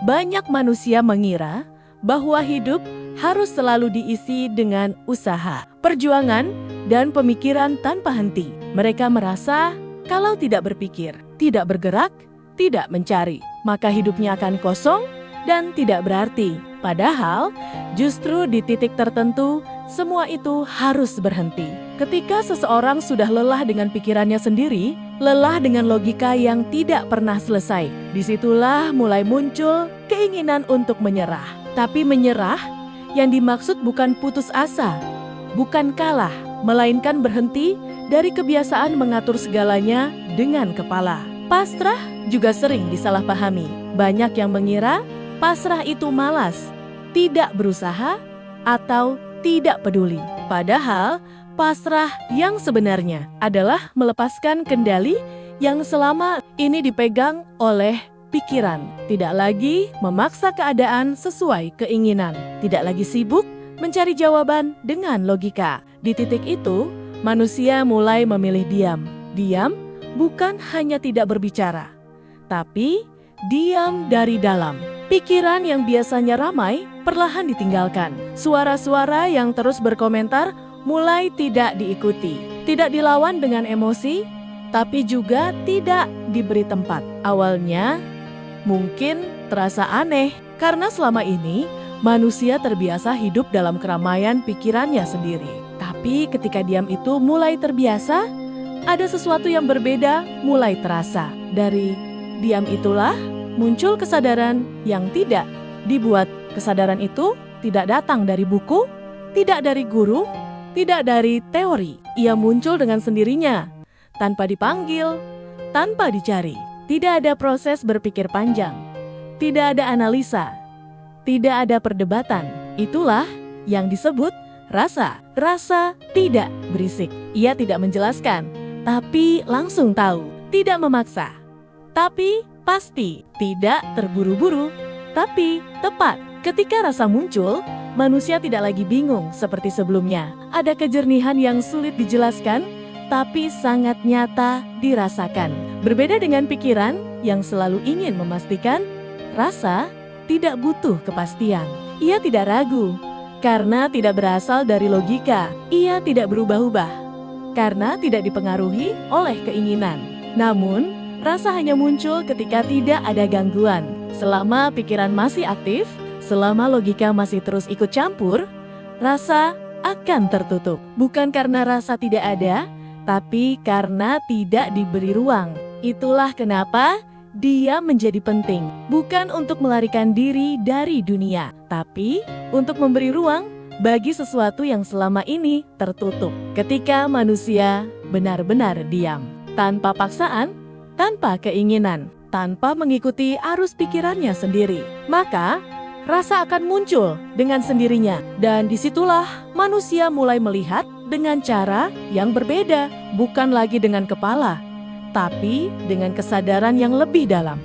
Banyak manusia mengira bahwa hidup harus selalu diisi dengan usaha, perjuangan, dan pemikiran tanpa henti. Mereka merasa kalau tidak berpikir, tidak bergerak, tidak mencari, maka hidupnya akan kosong dan tidak berarti. Padahal, justru di titik tertentu, semua itu harus berhenti. Ketika seseorang sudah lelah dengan pikirannya sendiri, lelah dengan logika yang tidak pernah selesai, disitulah mulai muncul keinginan untuk menyerah. Tapi menyerah yang dimaksud bukan putus asa, bukan kalah, melainkan berhenti dari kebiasaan mengatur segalanya dengan kepala. Pasrah juga sering disalahpahami. Banyak yang mengira pasrah itu malas, tidak berusaha, atau tidak peduli. Padahal, pasrah yang sebenarnya adalah melepaskan kendali yang selama ini dipegang oleh pikiran. Tidak lagi memaksa keadaan sesuai keinginan. Tidak lagi sibuk mencari jawaban dengan logika. Di titik itu, manusia mulai memilih diam. Diam bukan hanya tidak berbicara, tapi diam dari dalam. Pikiran yang biasanya ramai perlahan ditinggalkan. Suara-suara yang terus berkomentar mulai tidak diikuti. Tidak dilawan dengan emosi, tapi juga tidak diberi tempat. Awalnya mungkin terasa aneh karena selama ini manusia terbiasa hidup dalam keramaian pikirannya sendiri. Tapi ketika diam itu mulai terbiasa, ada sesuatu yang berbeda mulai terasa. Dari diam itulah muncul kesadaran yang tidak dibuat. Kesadaran itu tidak datang dari buku, tidak dari guru, tidak dari teori. Ia muncul dengan sendirinya, tanpa dipanggil, tanpa dicari. Tidak ada proses berpikir panjang, tidak ada analisa, tidak ada perdebatan. Itulah yang disebut rasa. Rasa tidak berisik. Ia tidak menjelaskan, tapi langsung tahu. Tidak memaksa, tapi pasti. Tidak terburu-buru, tapi tepat. Ketika rasa muncul, manusia tidak lagi bingung seperti sebelumnya. Ada kejernihan yang sulit dijelaskan, tapi sangat nyata dirasakan. Berbeda dengan pikiran yang selalu ingin memastikan, rasa tidak butuh kepastian. Ia tidak ragu, karena tidak berasal dari logika. Ia tidak berubah-ubah, karena tidak dipengaruhi oleh keinginan. Namun, rasa hanya muncul ketika tidak ada gangguan. Selama pikiran masih aktif, selama logika masih terus ikut campur, rasa akan tertutup. Bukan karena rasa tidak ada, tapi karena tidak diberi ruang. Itulah kenapa dia menjadi penting. Bukan untuk melarikan diri dari dunia, tapi untuk memberi ruang bagi sesuatu yang selama ini tertutup. Ketika manusia benar-benar diam, tanpa paksaan, tanpa keinginan, tanpa mengikuti arus pikirannya sendiri, maka rasa akan muncul dengan sendirinya. Dan disitulah manusia mulai melihat dengan cara yang berbeda, bukan lagi dengan kepala, tapi dengan kesadaran yang lebih dalam.